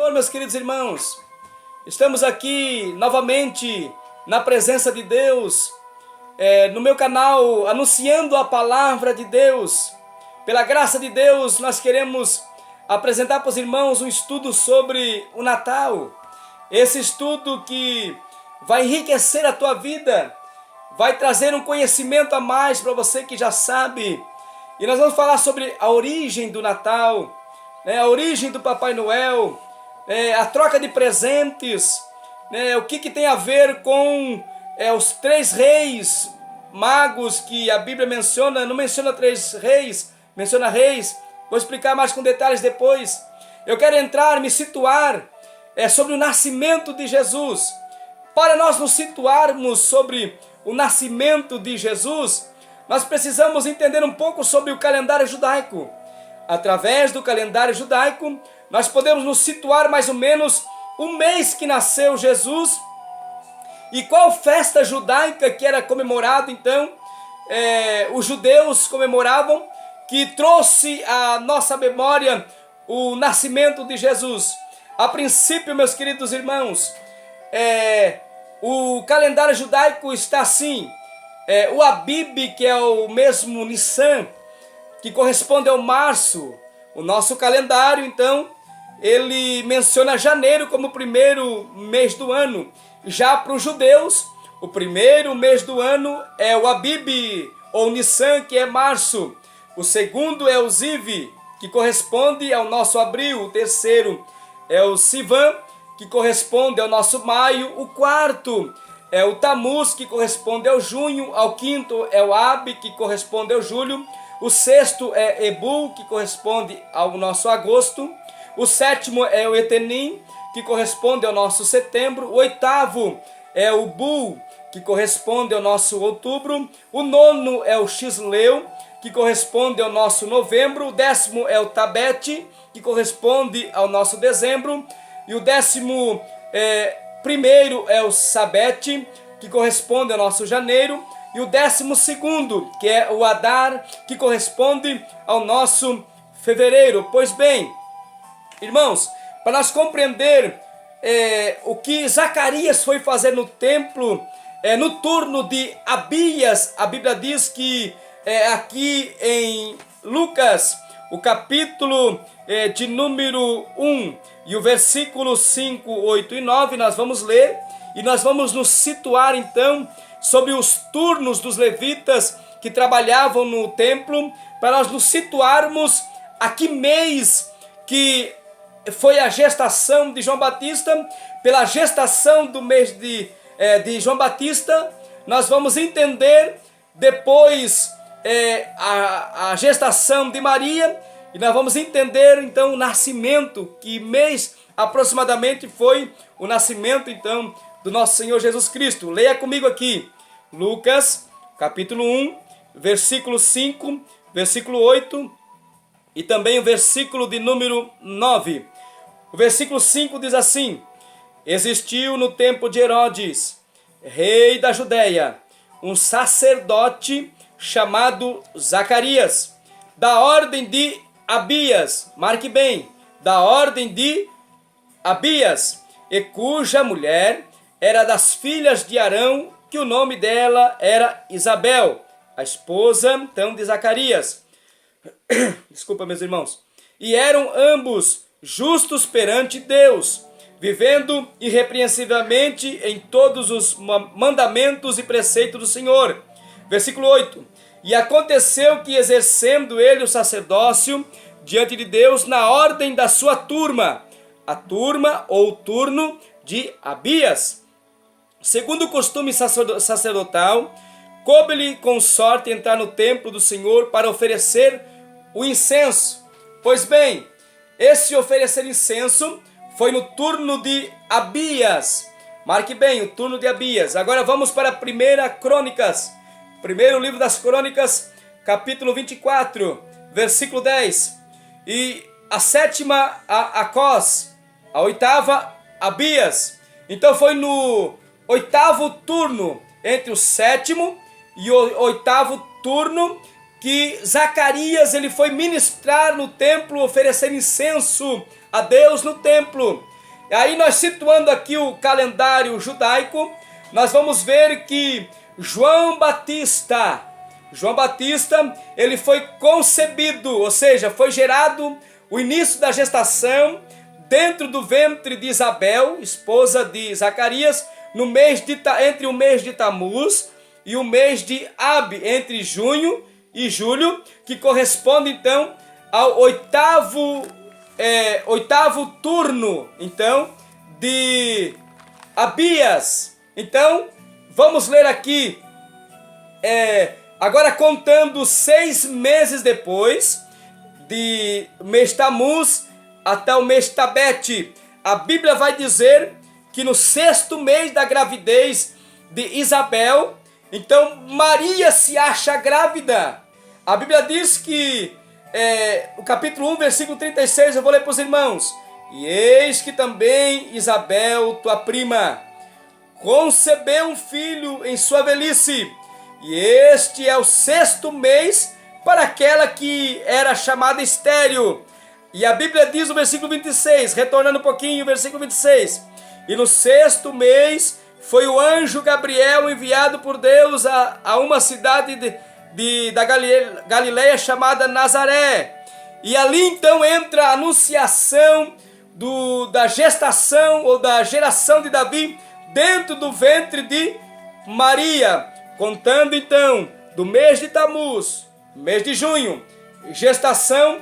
Senhor, meus queridos irmãos. Estamos aqui novamente na presença de Deus, no meu canal, anunciando a palavra de Deus. Pela graça de Deus, nós queremos apresentar para os irmãos um estudo sobre o Natal. Esse estudo que vai enriquecer a tua vida, vai trazer um conhecimento a mais para você que já sabe. E nós vamos falar sobre a origem do Natal, a origem do Papai Noel, a troca de presentes, o que tem a ver com os três reis magos que a Bíblia menciona. Não menciona três reis, menciona reis. Vou explicar mais com detalhes depois. Eu quero me situar sobre o nascimento de Jesus. Para nós nos situarmos sobre o nascimento de Jesus, nós precisamos entender um pouco sobre o calendário judaico. Através do calendário judaico, nós podemos nos situar mais ou menos o mês que nasceu Jesus e qual festa judaica que era comemorado, então, os judeus comemoravam, que trouxe à nossa memória o nascimento de Jesus. A princípio, meus queridos irmãos, o calendário judaico está assim, o Abib, que é o mesmo Nissan, que corresponde ao março. O nosso calendário, então, ele menciona janeiro como o primeiro mês do ano. Já para os judeus, o primeiro mês do ano é o Abib, ou Nissan, que é março. O segundo é o Ziv, que corresponde ao nosso abril. O terceiro é o Sivan, que corresponde ao nosso maio. O quarto é o Tamuz, que corresponde ao junho. Ao quinto é o Ab, que corresponde ao julho. O sexto é Ebul, que corresponde ao nosso agosto. O sétimo é o Etenim, que corresponde ao nosso setembro. O oitavo é o Bul, que corresponde ao nosso outubro. O nono é o Xisleu, que corresponde ao nosso novembro. O décimo é o Tabete, que corresponde ao nosso dezembro. E o décimo primeiro é o Sabete, que corresponde ao nosso janeiro. E o 12º, que é o Adar, que corresponde ao nosso fevereiro. Pois bem, irmãos, para nós compreender o que Zacarias foi fazer no templo, no turno de Abias, a Bíblia diz que aqui em Lucas, o capítulo de número 1 e o versículo 5, 8 e 9, nós vamos ler e nós vamos nos situar então sobre os turnos dos levitas que trabalhavam no templo, para nós nos situarmos a que mês que foi a gestação de João Batista. Pela gestação do mês de João Batista, nós vamos entender depois a gestação de Maria, e nós vamos entender então o nascimento, que mês aproximadamente foi o nascimento então do nosso Senhor Jesus Cristo. Leia comigo aqui, Lucas, capítulo 1, versículo 5, versículo 8 e também o versículo de número 9. O versículo 5 diz assim: existiu no tempo de Herodes, rei da Judéia, um sacerdote chamado Zacarias, da ordem de Abias, marque bem, da ordem de Abias, e cuja mulher era das filhas de Arão, que o nome dela era Isabel, a esposa então de Zacarias. Desculpa, meus irmãos. E eram ambos justos perante Deus, vivendo irrepreensivelmente em todos os mandamentos e preceitos do Senhor. Versículo 8. E aconteceu que, exercendo ele o sacerdócio diante de Deus na ordem da sua turma, a turma ou turno de Abias, segundo o costume sacerdotal, coube-lhe com sorte entrar no templo do Senhor para oferecer o incenso. Pois bem, esse oferecer incenso foi no turno de Abias. Marque bem, o turno de Abias. Agora vamos para a 1 Crônicas. Primeiro livro das Crônicas, capítulo 24, versículo 10. E a sétima, Acós. A oitava, Abias. Então foi no oitavo turno, entre o sétimo e o oitavo turno, que Zacarias ele foi ministrar no templo, oferecer incenso a Deus no templo. Aí nós situando aqui o calendário judaico, nós vamos ver que João Batista, ele foi concebido, ou seja, foi gerado o início da gestação dentro do ventre de Isabel, esposa de Zacarias, entre o mês de Tamuz e o mês de Ab, entre junho e julho, que corresponde então ao oitavo turno, então, de Abias. Então, vamos ler aqui, agora contando 6 meses depois, de mês Tamuz até o mês Tabete. A Bíblia vai dizer que no 6º mês da gravidez de Isabel, então Maria se acha grávida. A Bíblia diz que, o capítulo 1, versículo 36, eu vou ler para os irmãos. E eis que também Isabel, tua prima, concebeu um filho em sua velhice, e este é o 6º mês para aquela que era chamada estéril. E a Bíblia diz no versículo 26, retornando um pouquinho, versículo 26, e no 6º mês foi o anjo Gabriel enviado por Deus a uma cidade da Galileia chamada Nazaré. E ali então entra a anunciação da gestação ou da geração de Davi dentro do ventre de Maria, contando então do mês de Tamuz, mês de junho, gestação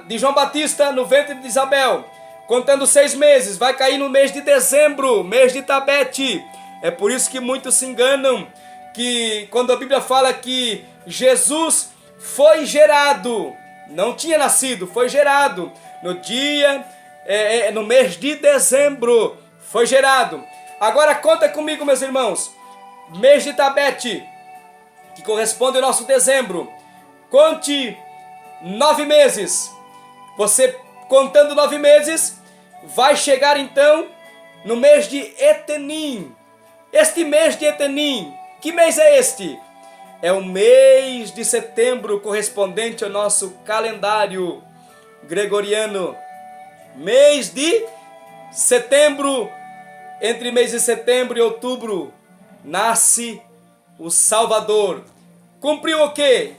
de João Batista no ventre de Isabel, contando 6 meses, vai cair no mês de dezembro, mês de Tabete. É por isso que muitos se enganam, que quando a Bíblia fala que Jesus foi gerado, não tinha nascido, foi gerado no mês de dezembro, foi gerado. Agora conta comigo, meus irmãos, mês de Tabete, que corresponde ao nosso dezembro, conte 9 meses. Você contando 9 meses, vai chegar então no mês de Etenim. Este mês de Etenim, que mês é este? É o mês de setembro, correspondente ao nosso calendário gregoriano. Mês de setembro, entre mês de setembro e outubro, nasce o Salvador. Cumpriu o quê?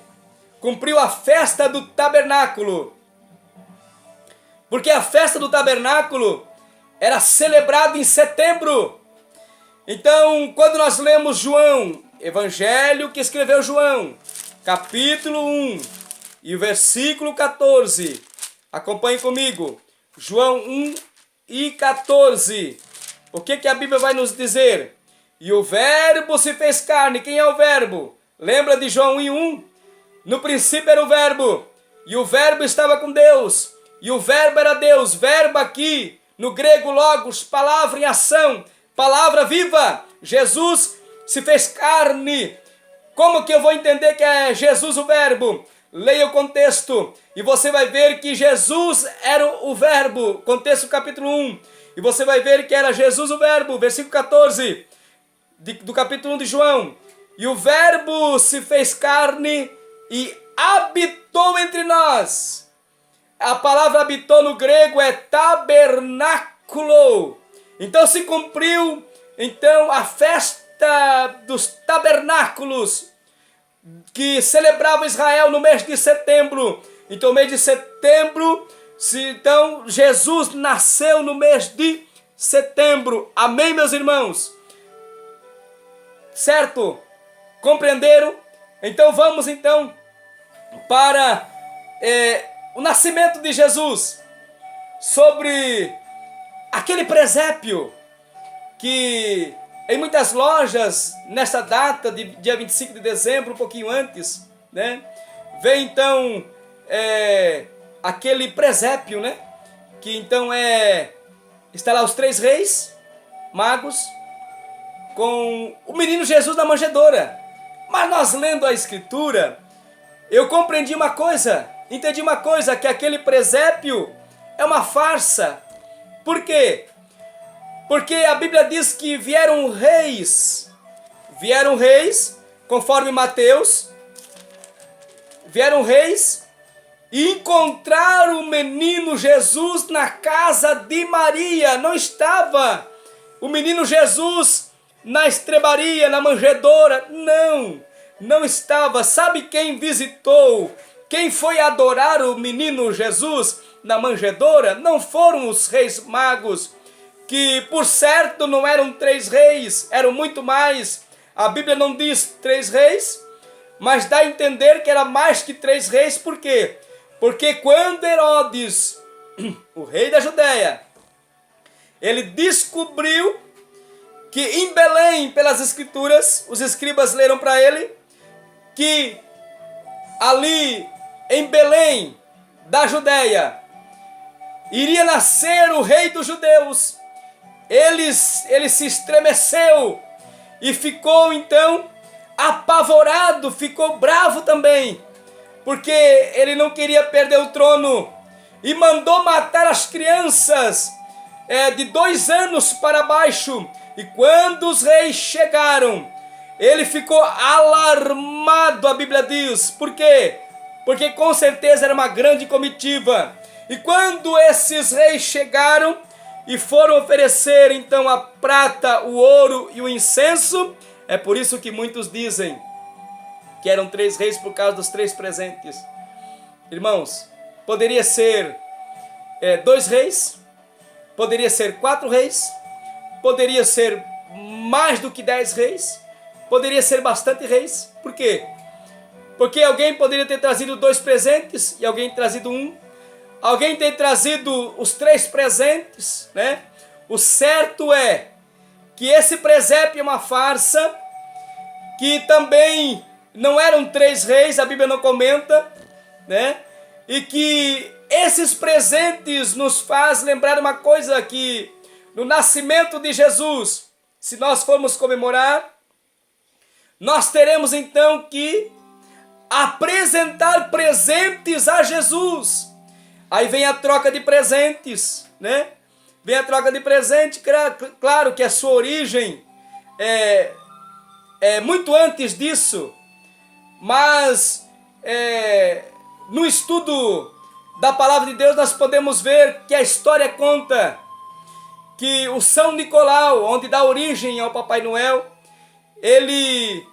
Cumpriu a festa do tabernáculo. Porque a festa do tabernáculo era celebrada em setembro. Então, quando nós lemos João, evangelho que escreveu João, capítulo 1 e o versículo 14, acompanhe comigo, João 1 e 14, o que a Bíblia vai nos dizer? E o verbo se fez carne. Quem é o verbo? Lembra de João 1 e 1? No princípio era o verbo, e o verbo estava com Deus, e o verbo era Deus. Verbo aqui, no grego logos, palavra em ação, palavra viva. Jesus se fez carne. Como que eu vou entender que é Jesus o verbo? Leia o contexto, e você vai ver que Jesus era o verbo, contexto capítulo 1, e você vai ver que era Jesus o verbo, versículo 14, do capítulo 1 de João. E o verbo se fez carne e habitou entre nós. A palavra habitou no grego é tabernáculo. Então se cumpriu então a festa dos tabernáculos que celebrava Israel no mês de setembro. Então o mês de setembro, então Jesus nasceu no mês de setembro. Amém, meus irmãos? Certo? Compreenderam? Então vamos então para o nascimento de Jesus, sobre aquele presépio que em muitas lojas, nessa data de dia 25 de dezembro, um pouquinho antes, né, vem então aquele presépio, né, que então está lá os 3 reis magos com o menino Jesus na manjedoura. Mas nós lendo a Escritura, eu entendi uma coisa, que aquele presépio é uma farsa. Por quê? Porque a Bíblia diz que vieram reis, conforme Mateus, vieram reis e encontraram o menino Jesus na casa de Maria. Não estava o menino Jesus na estrebaria, na manjedoura. Não estava. Sabe quem visitou? Quem foi adorar o menino Jesus na manjedoura? Não foram os reis magos, que por certo não eram 3 reis, eram muito mais. A Bíblia não diz 3 reis, mas dá a entender que era mais que 3 reis. Por quê? Porque quando Herodes, o rei da Judéia, ele descobriu que em Belém, pelas escrituras, os escribas leram para ele, que ali em Belém da Judéia iria nascer o rei dos judeus. Ele se estremeceu e ficou então apavorado, ficou bravo também, porque ele não queria perder o trono, e mandou matar as crianças de 2 anos para baixo. E quando os reis chegaram, ele ficou alarmado, a Bíblia diz. Por quê? Porque com certeza era uma grande comitiva. E quando esses reis chegaram e foram oferecer então a prata, o ouro e o incenso, é por isso que muitos dizem que eram 3 reis por causa dos 3 presentes. Irmãos, poderia ser 2 reis, poderia ser 4 reis, poderia ser mais do que 10 reis, poderia ser bastante reis. Por quê? Porque alguém poderia ter trazido 2 presentes e alguém trazido 1. Alguém tem trazido os 3 presentes, né? O certo é que esse presépio é uma farsa, que também não eram 3 reis, a Bíblia não comenta, né? E que esses presentes nos faz lembrar uma coisa, que no nascimento de Jesus, se nós formos comemorar, nós teremos então que apresentar presentes a Jesus. Aí vem a troca de presentes, né? Vem a troca de presente. Claro que a sua origem é muito antes disso, mas no estudo da palavra de Deus nós podemos ver que a história conta que o São Nicolau, onde dá origem ao Papai Noel, ele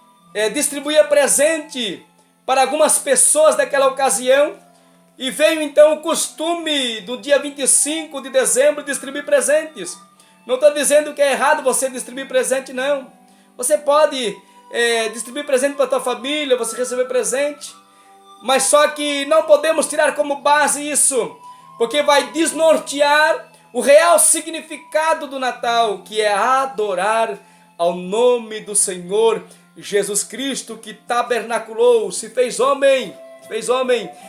distribuía presente para algumas pessoas daquela ocasião. E veio então o costume do dia 25 de dezembro distribuir presentes. Não estou dizendo que é errado você distribuir presente, não. Você pode distribuir presente para a tua família, você receber presente. Mas só que não podemos tirar como base isso, porque vai desnortear o real significado do Natal, que é adorar ao nome do Senhor Jesus Cristo, que tabernaculou, se fez homem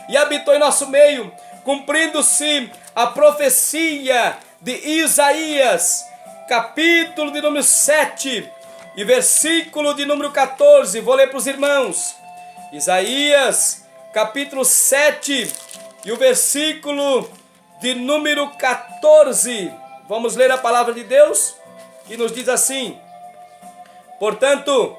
e habitou em nosso meio, cumprindo-se a profecia de Isaías, capítulo de número 7 e versículo de número 14. Vou ler para os irmãos. Isaías, capítulo 7 e o versículo de número 14. Vamos ler a palavra de Deus, que nos diz assim: portanto,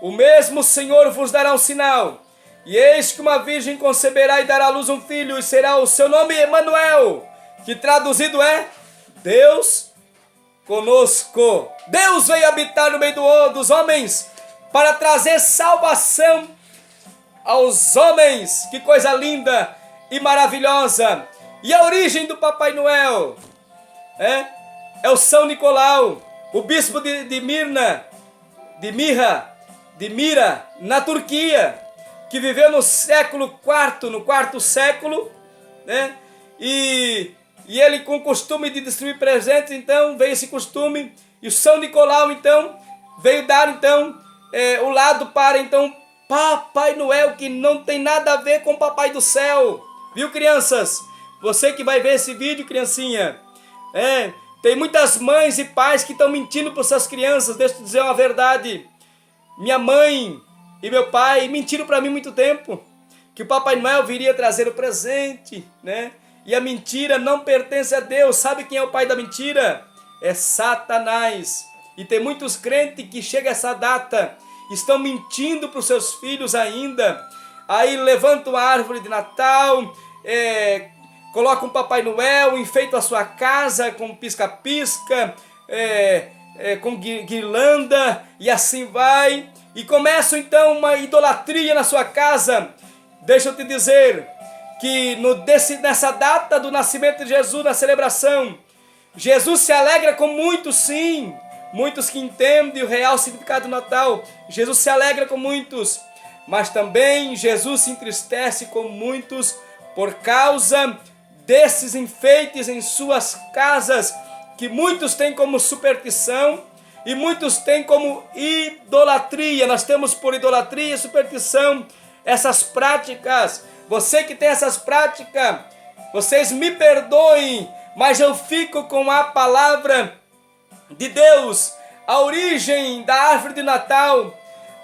o mesmo Senhor vos dará um sinal, e eis que uma virgem conceberá e dará à luz um filho, e será o seu nome Emanuel, que traduzido é Deus conosco. Deus veio habitar no meio dos homens para trazer salvação aos homens. Que coisa linda e maravilhosa! E a origem do Papai Noel é o São Nicolau, o bispo de Mira, na Turquia, que viveu no século IV, no 4º século, né? E ele, com o costume de distribuir presentes, então veio esse costume, e o São Nicolau então veio dar então o lado para então Papai Noel, que não tem nada a ver com o Papai do Céu. Viu, crianças? Você que vai ver esse vídeo, criancinha, tem muitas mães e pais que estão mentindo para suas crianças. Deixa eu te dizer uma verdade. Minha mãe e meu pai mentiram para mim muito tempo, que o Papai Noel viria trazer o presente, né? E a mentira não pertence a Deus. Sabe quem é o pai da mentira? É Satanás. E tem muitos crentes que chega essa data, estão mentindo para os seus filhos ainda. Aí levantam a árvore de Natal, colocam um Papai Noel, enfeitam a sua casa com pisca-pisca, com guirlanda, e assim vai, e começam então uma idolatria na sua casa. Deixa eu te dizer que nessa data do nascimento de Jesus, na celebração, Jesus se alegra com muitos, sim, muitos que entendem o real significado do Natal. Jesus se alegra com muitos, mas também Jesus se entristece com muitos por causa desses enfeites em suas casas, que muitos têm como superstição e muitos têm como idolatria. Nós temos por idolatria e superstição essas práticas. Você que tem essas práticas, vocês me perdoem, mas eu fico com a palavra de Deus. A origem da árvore de Natal,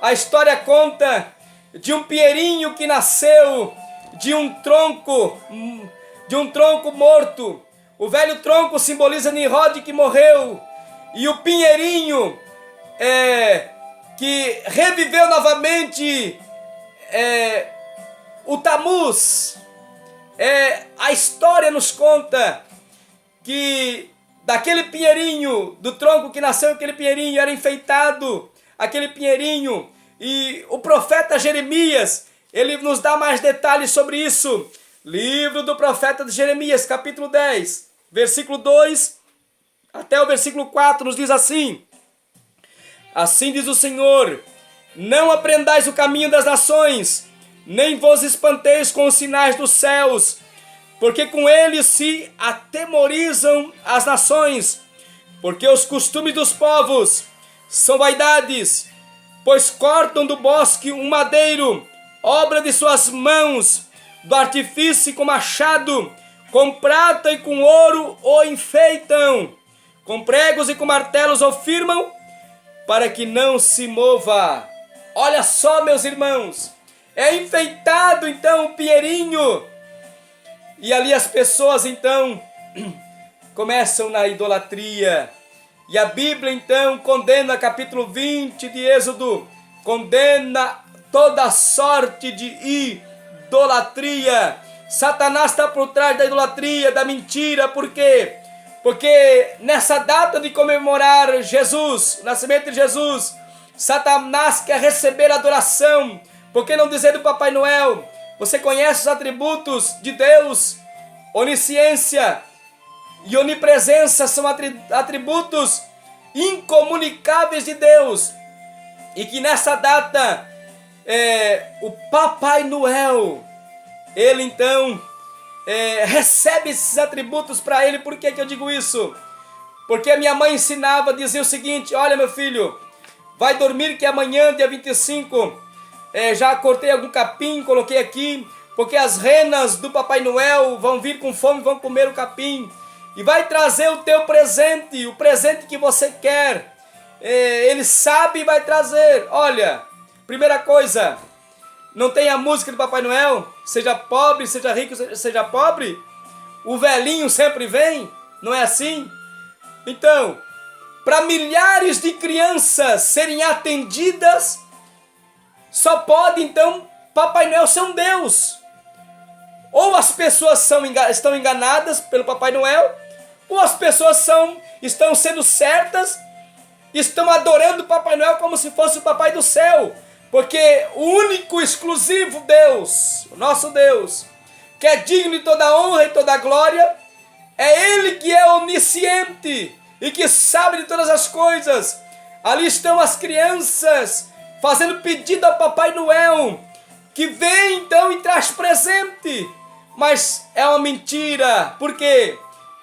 a história conta de um pinheirinho que nasceu de um tronco morto. O velho tronco simboliza Nimrod, que morreu, e o pinheirinho que reviveu novamente o Tammuz. A história nos conta que daquele pinheirinho, do tronco que nasceu aquele pinheirinho, era enfeitado aquele pinheirinho, e o profeta Jeremias, ele nos dá mais detalhes sobre isso. Livro do profeta de Jeremias, capítulo 10, versículo 2 até o versículo 4, nos diz assim: assim diz o Senhor, não aprendais o caminho das nações, nem vos espanteis com os sinais dos céus, porque com eles se atemorizam as nações, porque os costumes dos povos são vaidades, pois cortam do bosque um madeiro, obra de suas mãos, do artifício com machado, com prata e com ouro o enfeitam, com pregos e com martelos o firmam, para que não se mova. Olha só, meus irmãos, é enfeitado então o pinheirinho, e ali as pessoas então começam na idolatria. E a Bíblia então condena, capítulo 20 de Êxodo, condena toda sorte de idolatria. Satanás está por trás da idolatria, da mentira. Por quê? Porque nessa data de comemorar Jesus, o nascimento de Jesus, Satanás quer receber adoração. Por que não dizer do Papai Noel? Você conhece os atributos de Deus? Onisciência e onipresença são atributos incomunicáveis de Deus. E que nessa data, o Papai Noel, ele então recebe esses atributos para ele. Por que eu digo isso? Porque a minha mãe ensinava, dizia o seguinte: olha, meu filho, vai dormir que amanhã, dia 25, já cortei algum capim, coloquei aqui, porque as renas do Papai Noel vão vir com fome, vão comer o capim, e vai trazer o teu presente, o presente que você quer. Ele sabe e vai trazer. Olha, primeira coisa, não tem a música do Papai Noel? Seja pobre, seja rico, seja pobre, o velhinho sempre vem, não é assim? Então, para milhares de crianças serem atendidas, só pode então Papai Noel ser um Deus. Ou as pessoas estão enganadas pelo Papai Noel, ou as pessoas estão sendo certas, estão adorando o Papai Noel como se fosse o Papai do céu. Porque o único exclusivo Deus, o nosso Deus, que é digno de toda honra e toda glória, é Ele que é onisciente e que sabe de todas as coisas. Ali estão as crianças fazendo pedido ao Papai Noel, que vem então e traz presente. Mas é uma mentira. Por quê?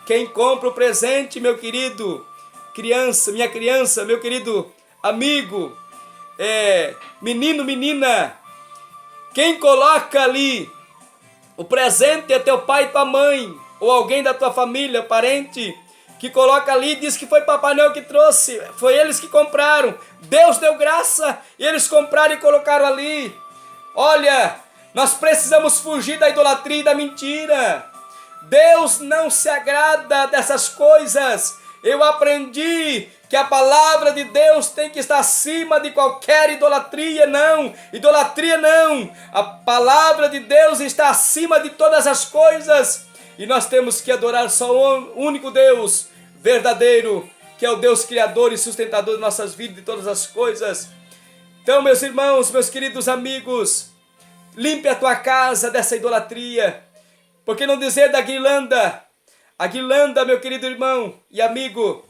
Quem compra o presente, meu querido minha criança, meu querido amigo, menino, menina, quem coloca ali o presente é teu pai e tua mãe, ou alguém da tua família, parente, que coloca ali e diz que foi Papai Noel que trouxe, foi eles que compraram, Deus deu graça e eles compraram e colocaram ali. Olha, nós precisamos fugir da idolatria e da mentira. Deus não se agrada dessas coisas. Eu aprendi que a palavra de Deus tem que estar acima de qualquer idolatria, não. Idolatria não. A palavra de Deus está acima de todas as coisas. E nós temos que adorar só o único Deus verdadeiro, que é o Deus criador e sustentador de nossas vidas, de todas as coisas. Então, meus irmãos, meus queridos amigos, limpe a tua casa dessa idolatria. Por que não dizer da guirlanda? A guirlanda, meu querido irmão e amigo,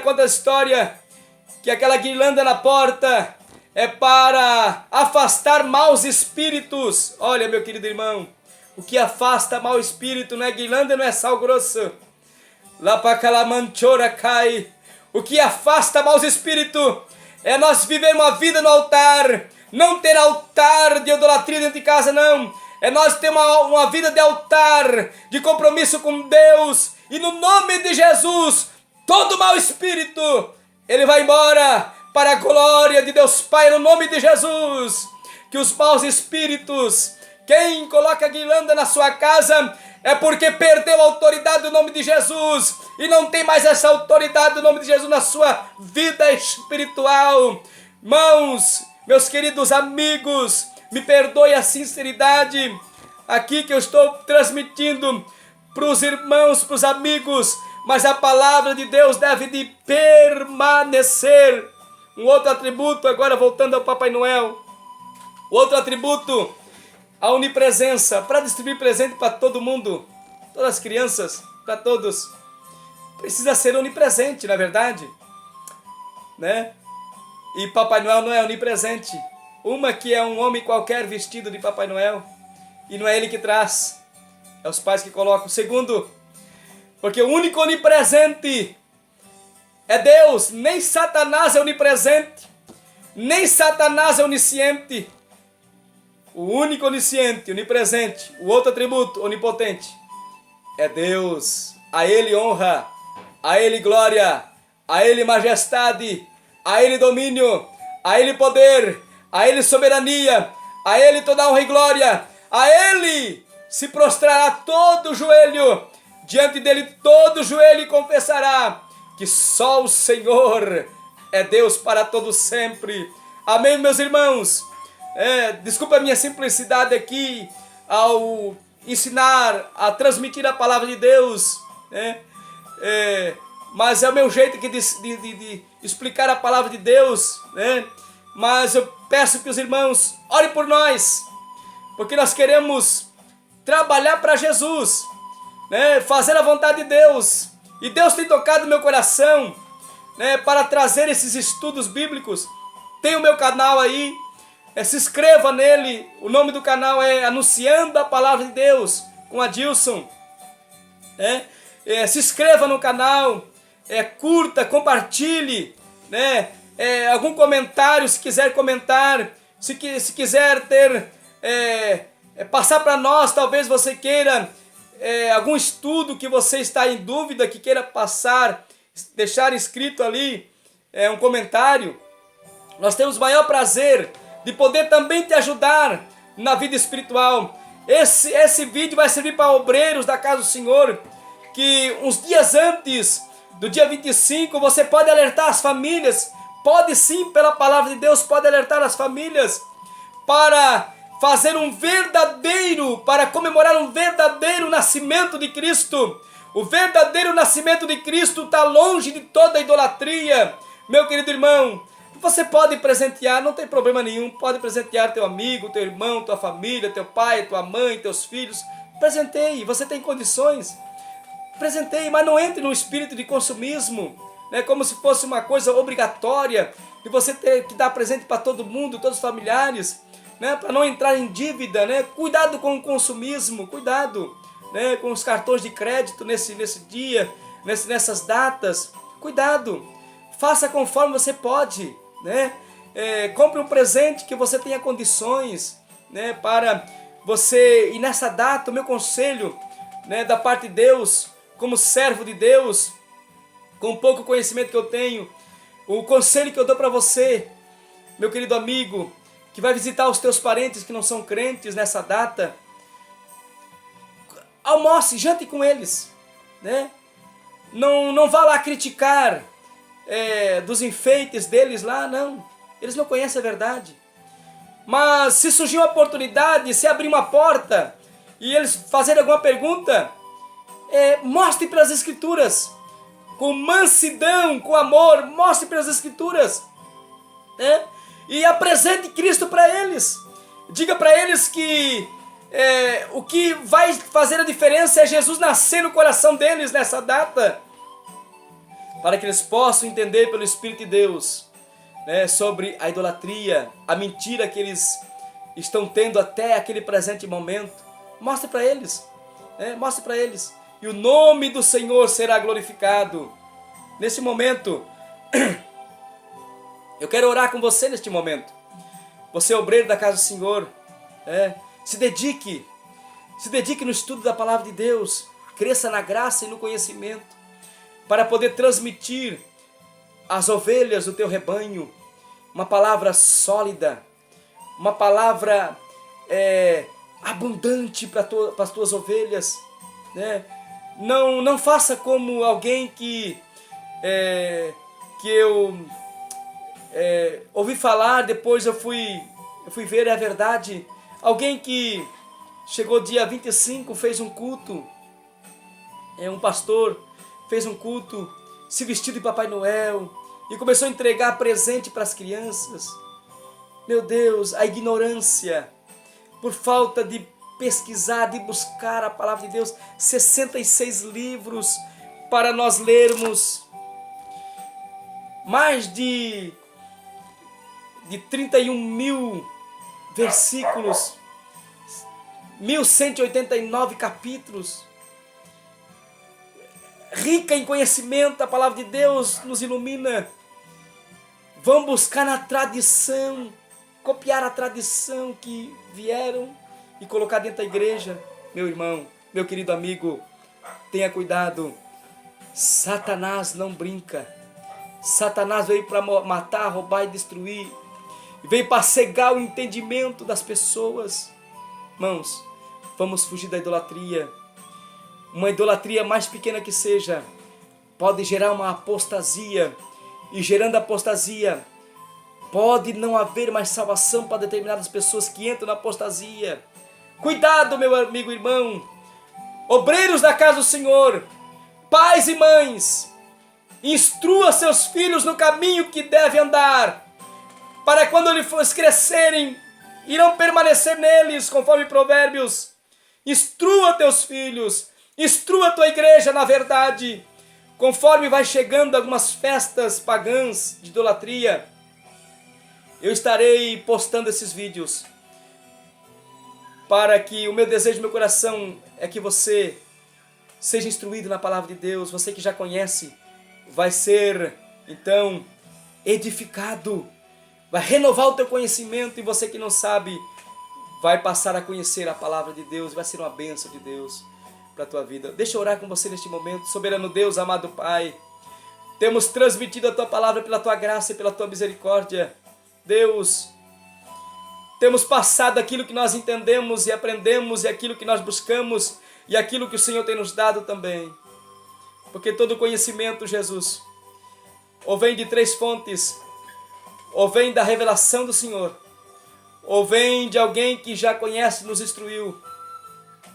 conta a história que aquela guirlanda na porta é para afastar maus espíritos. Olha, meu querido irmão, o que afasta mau espírito não é guirlanda, não é sal grosso. Lá para calamanchora cai. O que afasta maus espíritos é nós vivermos uma vida no altar. Não ter altar de idolatria dentro de casa, não. É nós ter uma vida de altar, de compromisso com Deus. E no nome de Jesus, todo mau espírito, ele vai embora para a glória de Deus Pai, no nome de Jesus. Que os maus espíritos, quem coloca guirlanda na sua casa, é porque perdeu a autoridade do nome de Jesus e não tem mais essa autoridade do nome de Jesus na sua vida espiritual. Irmãos, meus queridos amigos, me perdoe a sinceridade aqui que eu estou transmitindo para os irmãos, para os amigos, mas a palavra de Deus deve de permanecer. Um outro atributo, agora voltando ao Papai Noel, outro atributo, a onipresença, para distribuir presente para todo mundo, todas as crianças, para todos, precisa ser onipresente, na verdade, né? E Papai Noel não é onipresente. Uma que é um homem qualquer vestido de Papai Noel, e não é ele que traz, é os pais que colocam. Segundo, porque o único onipresente é Deus. Nem Satanás é onipresente, nem Satanás é onisciente. O único onisciente, onipresente, o outro atributo, onipotente, é Deus. A Ele honra, a Ele glória, a Ele majestade, a Ele domínio, a Ele poder, a Ele soberania, a Ele toda honra e glória, a Ele se prostrará todo o joelho, diante dele todo o joelho confessará que só o Senhor é Deus para todo sempre. Amém, meus irmãos? Desculpa a minha simplicidade aqui ao ensinar, a transmitir a palavra de Deus, né? Mas é o meu jeito aqui de explicar a palavra de Deus, né? Mas eu peço que os irmãos orem por nós, porque nós queremos trabalhar para Jesus, né? Fazer a vontade de Deus. E Deus tem tocado no meu coração, né, para trazer esses estudos bíblicos. Tem o meu canal aí, se inscreva nele. O nome do canal é Anunciando a Palavra de Deus, com Adilson. Se inscreva no canal, curta, compartilhe, né? Algum comentário, se quiser comentar, se quiser ter, passar para nós, talvez você queira algum estudo que você está em dúvida, que queira passar, deixar escrito ali um comentário. Nós temos o maior prazer de poder também te ajudar na vida espiritual. Esse vídeo vai servir para obreiros da casa do Senhor, que uns dias antes do dia 25 você pode alertar as famílias, pode sim, pela palavra de Deus, pode alertar as famílias para fazer para comemorar um verdadeiro nascimento de Cristo. O verdadeiro nascimento de Cristo está longe de toda idolatria. Meu querido irmão, você pode presentear, não tem problema nenhum, pode presentear teu amigo, teu irmão, tua família, teu pai, tua mãe, teus filhos. Presenteie, você tem condições. Presenteie, mas não entre no espírito de consumismo, né? Como se fosse uma coisa obrigatória de você ter que dar presente para todo mundo, todos os familiares, né? Para não entrar em dívida, né? Cuidado com o consumismo, cuidado, né? Com os cartões de crédito nesse dia, nessas datas, cuidado. Faça conforme você pode, né? Compre um presente que você tenha condições, né? Para você, e nessa data, o meu conselho, né, da parte de Deus, como servo de Deus, com o pouco conhecimento que eu tenho, o conselho que eu dou para você, meu querido amigo, que vai visitar os teus parentes que não são crentes nessa data, almoce, jante com eles, né? Não vá lá criticar dos enfeites deles lá, não. Eles não conhecem a verdade. Mas se surgir uma oportunidade, se abrir uma porta e eles fazerem alguma pergunta, mostre pelas Escrituras, com mansidão, com amor, mostre pelas Escrituras, né? E apresente Cristo para eles. Diga para eles que o que vai fazer a diferença é Jesus nascer no coração deles nessa data, para que eles possam entender pelo Espírito de Deus, né, sobre a idolatria, a mentira que eles estão tendo até aquele presente momento. Mostre para eles, né? Mostre para eles, e o nome do Senhor será glorificado. Nesse momento, eu quero orar com você neste momento. Você é obreiro da casa do Senhor, se dedique no estudo da palavra de Deus, cresça na graça e no conhecimento, para poder transmitir às ovelhas do teu rebanho uma palavra sólida, uma palavra abundante para as tuas ovelhas, né? Não faça como alguém que eu ouvi falar, depois eu fui ver, é verdade. Alguém que chegou dia 25, fez um culto, um pastor fez um culto, se vestiu de Papai Noel e começou a entregar presente para as crianças. Meu Deus, a ignorância, por falta de pesquisar, de buscar a palavra de Deus, 66 livros para nós lermos, mais de 31 mil versículos, 1189 capítulos, rica em conhecimento. A palavra de Deus nos ilumina. Vamos buscar na tradição, copiar a tradição que vieram e colocar dentro da igreja. Meu irmão, meu querido amigo, tenha cuidado. Satanás não brinca. Satanás veio para matar, roubar e destruir. Veio para cegar o entendimento das pessoas. Irmãos, vamos fugir da idolatria. Uma idolatria mais pequena que seja, pode gerar uma apostasia. E gerando apostasia, pode não haver mais salvação para determinadas pessoas que entram na apostasia. Cuidado, meu amigo e irmão. Obreiros da casa do Senhor, pais e mães, instrua seus filhos no caminho que deve andar, para quando eles crescerem, irão permanecer neles, conforme Provérbios. Instrua teus filhos, instrua a tua igreja na verdade. Conforme vai chegando algumas festas pagãs de idolatria, eu estarei postando esses vídeos, para que o meu desejo, meu coração é que você seja instruído na palavra de Deus. Você que já conhece, vai ser então edificado, vai renovar o teu conhecimento, e você que não sabe, vai passar a conhecer a palavra de Deus, vai ser uma bênção de Deus para a tua vida. Deixa eu orar com você neste momento. Soberano Deus, amado Pai, temos transmitido a tua palavra pela tua graça e pela tua misericórdia. Deus, temos passado aquilo que nós entendemos e aprendemos, e aquilo que nós buscamos, e aquilo que o Senhor tem nos dado também. Porque todo conhecimento, Jesus, ou vem de 3 fontes, ou vem da revelação do Senhor, ou vem de alguém que já conhece e nos instruiu.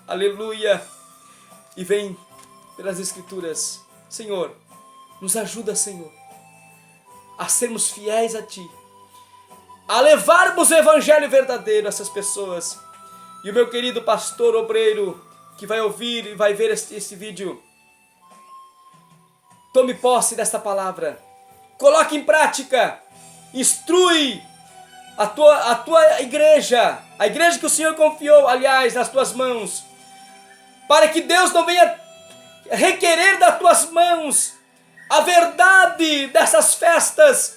Aleluia! E vem pelas Escrituras. Senhor, nos ajuda, Senhor, a sermos fiéis a Ti, a levarmos o Evangelho verdadeiro a essas pessoas. E o meu querido pastor obreiro que vai ouvir e vai ver este vídeo, tome posse desta palavra, coloque em prática, instrui a tua igreja, a igreja que o Senhor confiou, aliás, nas tuas mãos, para que Deus não venha requerer das tuas mãos a verdade dessas festas,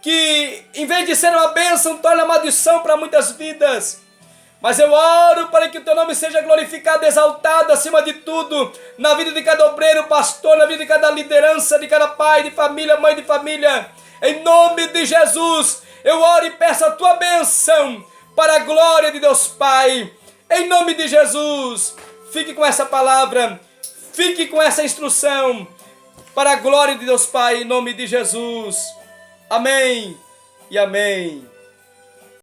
que em vez de ser uma bênção, torna maldição para muitas vidas. Mas eu oro para que o teu nome seja glorificado, exaltado acima de tudo, na vida de cada obreiro, pastor, na vida de cada liderança, de cada pai de família, mãe de família. Em nome de Jesus, eu oro e peço a tua bênção para a glória de Deus Pai. Em nome de Jesus, fique com essa palavra, fique com essa instrução, para a glória de Deus Pai, em nome de Jesus. Amém e amém.